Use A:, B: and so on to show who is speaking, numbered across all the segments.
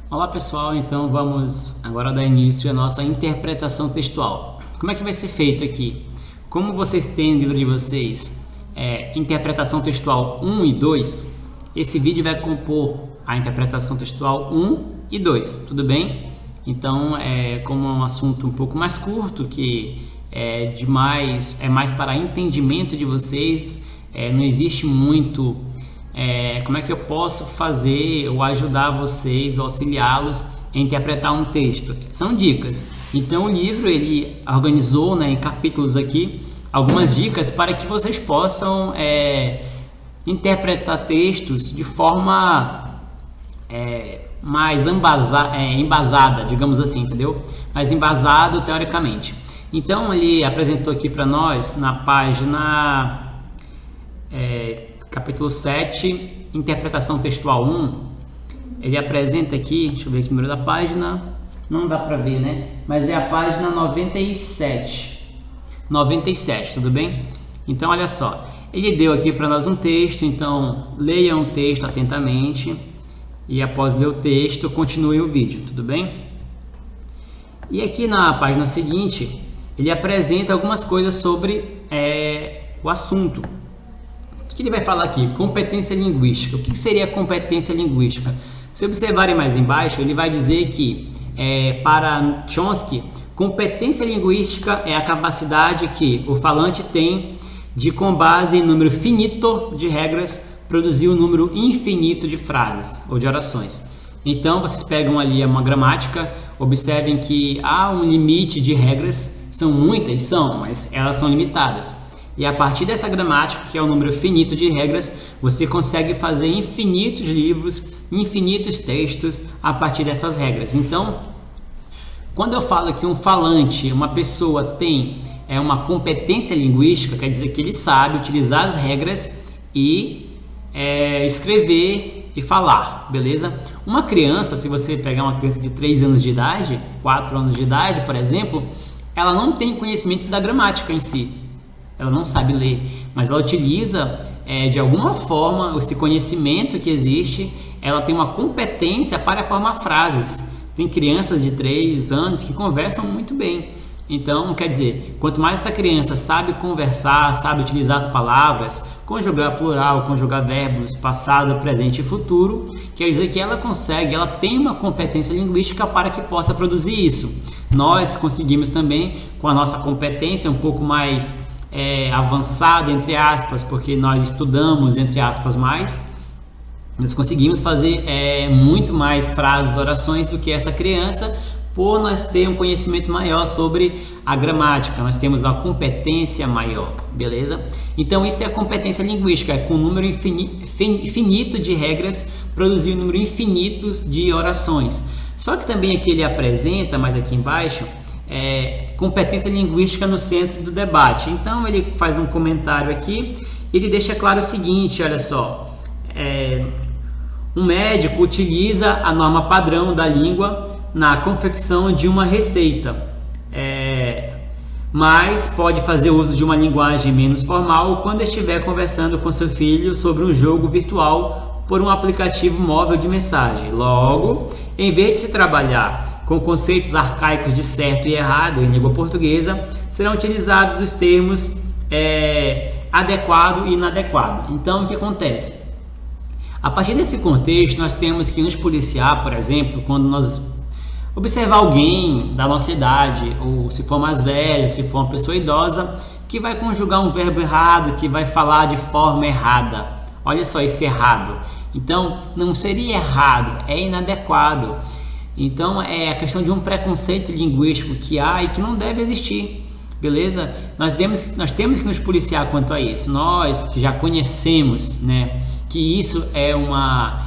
A: Olá pessoal, então vamos agora dar início à nossa interpretação textual. Como é que vai ser feito aqui? Como vocês têm no livro de vocês interpretação textual 1 e 2, esse vídeo vai compor a interpretação textual 1 e 2, tudo bem? Então, como é um assunto um pouco mais curto, que é mais para entendimento de vocês, não existe muito como é que eu posso fazer ou ajudar vocês, ou auxiliá-los a interpretar um texto. São dicas. Então o livro ele organizou, em capítulos aqui algumas dicas para que vocês possam interpretar textos de forma mais embasada, digamos assim, entendeu? Mais embasado teoricamente. Então ele apresentou aqui para nós na página capítulo 7, interpretação textual 1, ele apresenta aqui, deixa eu ver aqui o número da página, não dá para ver, né? Mas é a página 97, tudo bem? Então, olha só, ele deu aqui para nós um texto, então leia o texto atentamente e após ler o texto, continue o vídeo, tudo bem? E aqui na página seguinte, ele apresenta algumas coisas sobre o assunto. O que ele vai falar aqui? Competência linguística. O que seria competência linguística? Se observarem mais embaixo, ele vai dizer que, para Chomsky, competência linguística é a capacidade que o falante tem de, com base em número finito de regras, produzir um número infinito de frases ou de orações. Então, vocês pegam ali uma gramática, observem que há um limite de regras, são muitas, mas elas são limitadas. E a partir dessa gramática, que é o número finito de regras, você consegue fazer infinitos livros, infinitos textos a partir dessas regras. Então, quando eu falo que um falante, uma pessoa tem uma competência linguística, quer dizer que ele sabe utilizar as regras e escrever e falar, beleza? Uma criança, se você pegar uma criança de 3 anos de idade, 4 anos de idade, por exemplo, ela não tem conhecimento da gramática em si. Ela não sabe ler, mas ela utiliza de alguma forma esse conhecimento que existe, ela tem uma competência para formar frases. Tem crianças de 3 anos que conversam muito bem. Então, quer dizer, quanto mais essa criança sabe conversar, sabe utilizar as palavras, conjugar plural, conjugar verbos, passado, presente e futuro, quer dizer que ela tem uma competência linguística para que possa produzir isso. Nós conseguimos também, com a nossa competência um pouco mais avançada, entre aspas, porque nós estudamos, entre aspas, mais, nós conseguimos fazer muito mais frases, orações do que essa criança, por nós ter um conhecimento maior sobre a gramática, nós temos uma competência maior, beleza? Então isso é a competência linguística, com um número infinito de regras, produzir um número infinito de orações. Só que também aqui ele apresenta, mais aqui embaixo, competência linguística no centro do debate. Então ele faz um comentário aqui, ele deixa claro o seguinte, olha só, um médico utiliza a norma padrão da língua na confecção de uma receita, mas pode fazer uso de uma linguagem menos formal quando estiver conversando com seu filho sobre um jogo virtual por um aplicativo móvel de mensagem. Logo, em vez de se trabalhar com conceitos arcaicos de certo e errado em língua portuguesa, serão utilizados os termos adequado e inadequado. Então, o que acontece? A partir desse contexto, nós temos que nos policiar, por exemplo, quando nós observar alguém da nossa idade, ou se for mais velho, se for uma pessoa idosa, que vai conjugar um verbo errado, que vai falar de forma errada. Olha só esse errado. Então, não seria errado, é inadequado. Então, é a questão de um preconceito linguístico que há e que não deve existir, beleza? Nós temos que nos policiar quanto a isso. Nós que já conhecemos, que isso é uma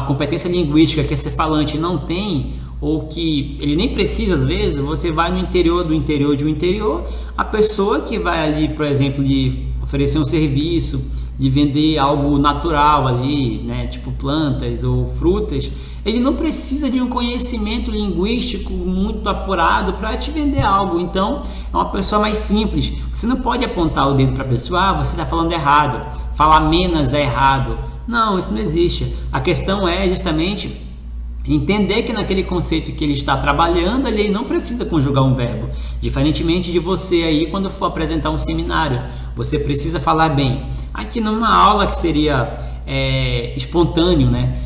A: competência linguística que esse falante não tem, ou que ele nem precisa às vezes. Você vai no interior do interior de um interior, a pessoa que vai ali, por exemplo, lhe oferecer um serviço, de vender algo natural ali, tipo plantas ou frutas, ele não precisa de um conhecimento linguístico muito apurado para te vender algo. Então, é uma pessoa mais simples. Você não pode apontar o dedo para a pessoa, você está falando errado, falar menos é errado. Não, isso não existe. A questão é justamente entender que naquele conceito que ele está trabalhando, ele não precisa conjugar um verbo. Diferentemente de você aí quando for apresentar um seminário, você precisa falar bem. Aqui numa aula que seria espontâneo, né?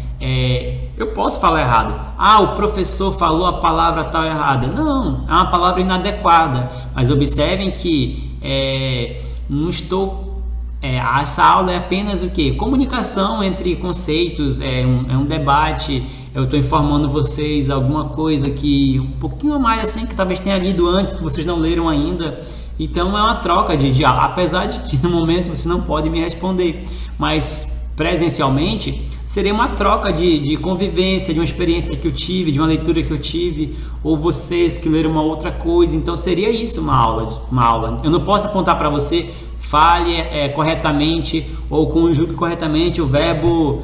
A: Eu posso falar errado. Ah, o professor falou a palavra tal errada. Não, é uma palavra inadequada. Mas observem que não estou... essa aula é apenas o quê? Comunicação entre conceitos, é um debate. Eu estou informando vocês alguma coisa que um pouquinho a mais assim, que talvez tenha lido antes, que vocês não leram ainda. Então é uma troca de diálogo, apesar de que no momento você não pode me responder, mas presencialmente seria uma troca de convivência, de uma experiência que eu tive, de uma leitura que eu tive, ou vocês que leram uma outra coisa. Então seria isso uma aula. Eu não posso apontar para você, fale corretamente ou conjugue corretamente o verbo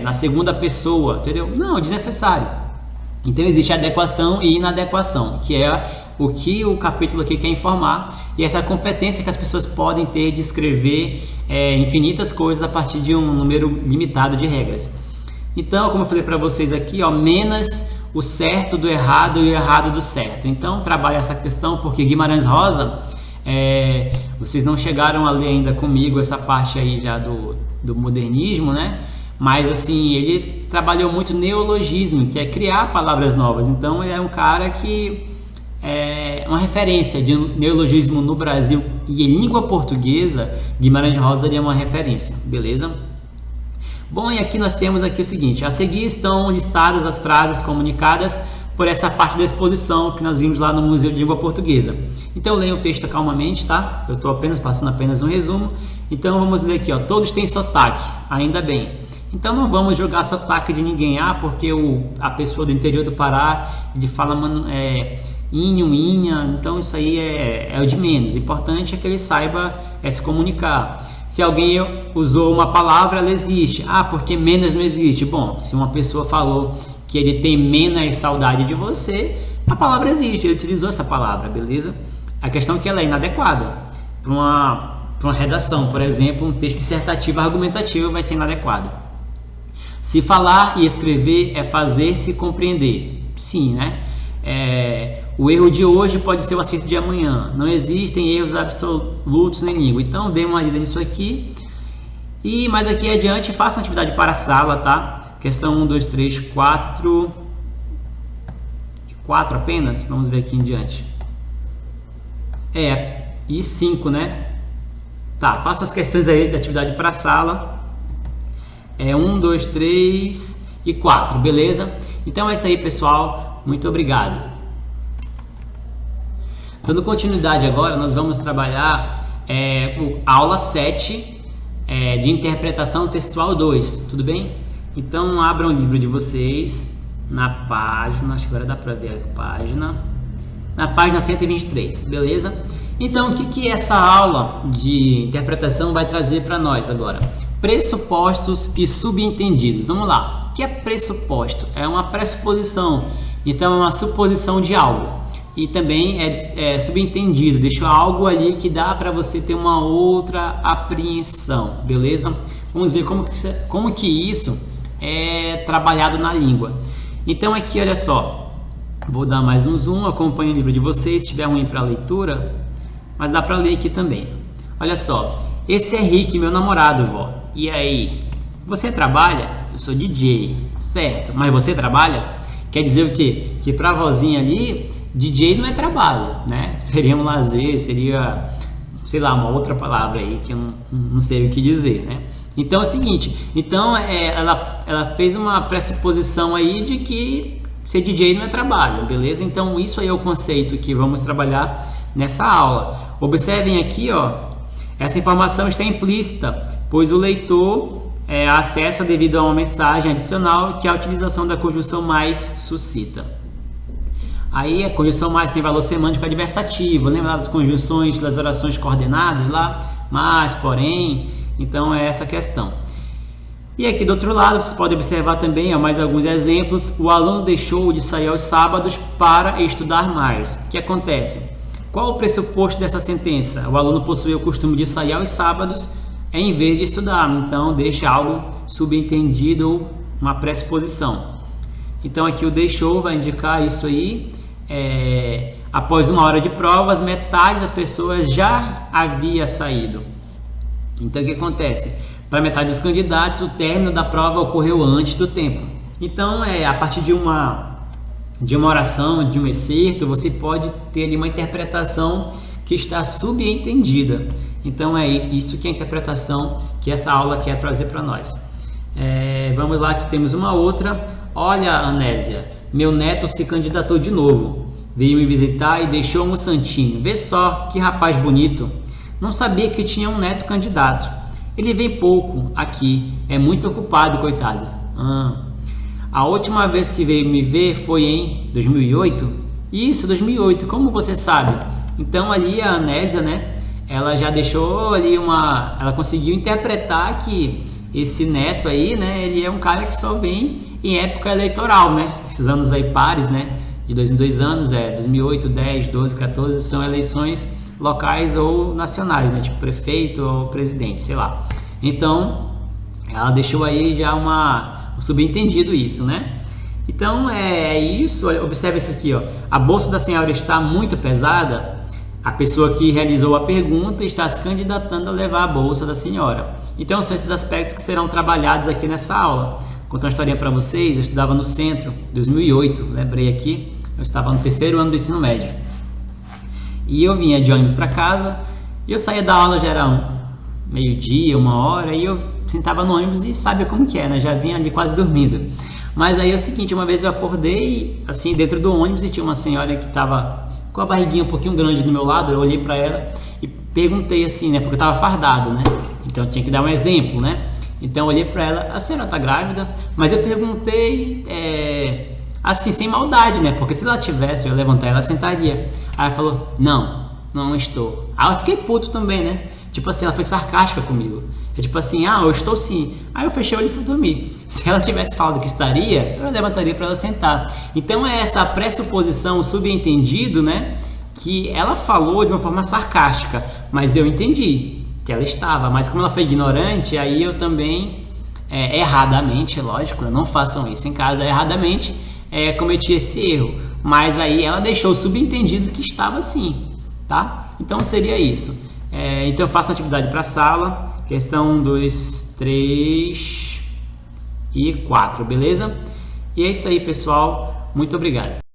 A: na segunda pessoa, entendeu? Não, desnecessário. Então existe adequação e inadequação, que é o que o capítulo aqui quer informar, e essa competência que as pessoas podem ter de escrever infinitas coisas a partir de um número limitado de regras. Então, como eu falei para vocês aqui, menos o certo do errado e o errado do certo. Então, trabalhe essa questão, porque Guimarães Rosa, vocês não chegaram a ler ainda comigo essa parte aí já do modernismo, né? Mas assim, ele trabalhou muito neologismo, que é criar palavras novas. Então, ele é um cara que uma referência de neologismo no Brasil e em língua portuguesa. Guimarães Rosa é uma referência, beleza? Bom, e aqui nós temos aqui o seguinte: a seguir estão listadas as frases comunicadas por essa parte da exposição que nós vimos lá no Museu de Língua Portuguesa. Então leia o texto calmamente, tá? Eu estou passando apenas um resumo. Então vamos ler aqui, todos têm sotaque, ainda bem. Então não vamos jogar sotaque de ninguém, porque a pessoa do interior do Pará, ele fala inho, inha, então isso aí é o de menos. O importante é que ele saiba se comunicar. Se alguém usou uma palavra, ela existe. Porque menos não existe. Bom, se uma pessoa falou que ele tem menos saudade de você, a palavra existe, ele utilizou essa palavra, beleza? A questão é que ela é inadequada. Para uma redação, por exemplo, um texto dissertativo argumentativo vai ser inadequado. Se falar e escrever é fazer-se compreender. Sim, né? O erro de hoje pode ser o acerto de amanhã. Não existem erros absolutos em língua. Então, dê uma lida nisso aqui. E mais aqui adiante, faça uma atividade para a sala, tá? Questão 1, 2, 3, 4. 4 apenas? Vamos ver aqui em diante. E 5, né? Tá, faça as questões aí da atividade para a sala. 1, 2, 3 e 4, beleza? Então é isso aí, pessoal. Muito obrigado. Dando continuidade agora, nós vamos trabalhar a aula 7 de interpretação textual 2, tudo bem? Então abram o livro de vocês na página, acho que agora dá para ver a página, na página 123, beleza? Então o que essa aula de interpretação vai trazer para nós agora? Pressupostos e subentendidos. Vamos lá. O que é pressuposto? É uma pressuposição. Então é uma suposição de algo. E também é subentendido. Deixa algo ali que dá para você ter uma outra apreensão. Beleza? Vamos ver como que isso é trabalhado na língua. Então aqui, olha só. Vou dar mais um zoom. Acompanhe o livro de vocês. Se tiver ruim para leitura, mas dá para ler aqui também. Olha só. Esse é Rick, meu namorado, vó. E aí? Você trabalha? Eu sou DJ, certo? Mas você trabalha? Quer dizer o quê? Que pra vozinha ali, DJ não é trabalho, né? Seria um lazer, seria, sei lá, uma outra palavra aí que eu não sei o que dizer, né? Então é o seguinte, ela fez uma pressuposição aí de que ser DJ não é trabalho, beleza? Então isso aí é o conceito que vamos trabalhar nessa aula. Observem aqui, essa informação está implícita, pois o leitor acessa devido a uma mensagem adicional que é a utilização da conjunção mais suscita. Aí a conjunção mais tem valor semântico adversativo, lembra das conjunções das orações coordenadas lá? Mas, porém, então é essa questão. E aqui do outro lado, vocês podem observar também mais alguns exemplos. O aluno deixou de sair aos sábados para estudar mais. O que acontece? Qual o pressuposto dessa sentença? O aluno possui o costume de sair aos sábados em vez de estudar. Então, deixa algo subentendido ou uma pressuposição. Então aqui o deixou vai indicar isso aí. Após 1 hora de provas, metade das pessoas já havia saído. Então o que acontece? Para metade dos candidatos, o término da prova ocorreu antes do tempo. Então, a partir de uma oração, de um excerto, você pode ter ali uma interpretação que está subentendida. Então, é isso que é a interpretação que essa aula quer trazer para nós. Vamos lá, que temos uma outra. Olha, Anésia, meu neto se candidatou de novo. Veio me visitar e deixou um santinho. Vê só, que rapaz bonito. Não sabia que tinha um neto candidato. Ele vem pouco aqui, é muito ocupado, coitado. A última vez que veio me ver foi em 2008? Isso, 2008, como você sabe? Então ali a Anésia, né? Ela já deixou ali ela conseguiu interpretar que esse neto aí, né? Ele é um cara que só vem em época eleitoral, né? Esses anos aí pares, né? De 2 em 2 anos, 2008, 10, 12, 14, são eleições locais ou nacionais, né? Tipo prefeito ou presidente, sei lá. Então, ela deixou aí já um subentendido isso, né? Então, é isso. Observe isso aqui, ó. A bolsa da senhora está muito pesada. A pessoa que realizou a pergunta está se candidatando a levar a bolsa da senhora. Então, são esses aspectos que serão trabalhados aqui nessa aula. Vou contar uma historinha para vocês. Eu estudava no centro, 2008, lembrei aqui. Eu estava no 3º ano do ensino médio. E eu vinha de ônibus para casa e eu saía da aula, já era meio-dia, 1 hora, e eu sentava no ônibus e sabe como que é, né? Já vinha ali quase dormindo. Mas aí é o seguinte, uma vez eu acordei assim dentro do ônibus e tinha uma senhora que estava com a barriguinha um pouquinho grande do meu lado. Eu olhei para ela e perguntei assim, né? Porque eu estava fardado, né? Então eu tinha que dar um exemplo, né? Então eu olhei para ela, a senhora está grávida? Mas eu perguntei assim, sem maldade, né? Porque se ela tivesse, eu ia levantar, ela sentaria. Aí ela falou, não estou. Aí eu fiquei puto também, né? Tipo assim, ela foi sarcástica comigo. Tipo assim, eu estou sim. Aí eu fechei o olho e fui dormir. Se ela tivesse falado que estaria, eu levantaria para ela sentar. Então é essa pressuposição, o subentendido, né? Que ela falou de uma forma sarcástica, mas eu entendi que ela estava. Mas como ela foi ignorante, aí eu também, erradamente, lógico, não façam isso em casa, erradamente, cometi esse erro. Mas aí ela deixou subentendido que estava sim, tá? Então seria isso. Então eu faço atividade para a sala, questão 1, 2, 3 e 4, beleza? E é isso aí, pessoal. Muito obrigado.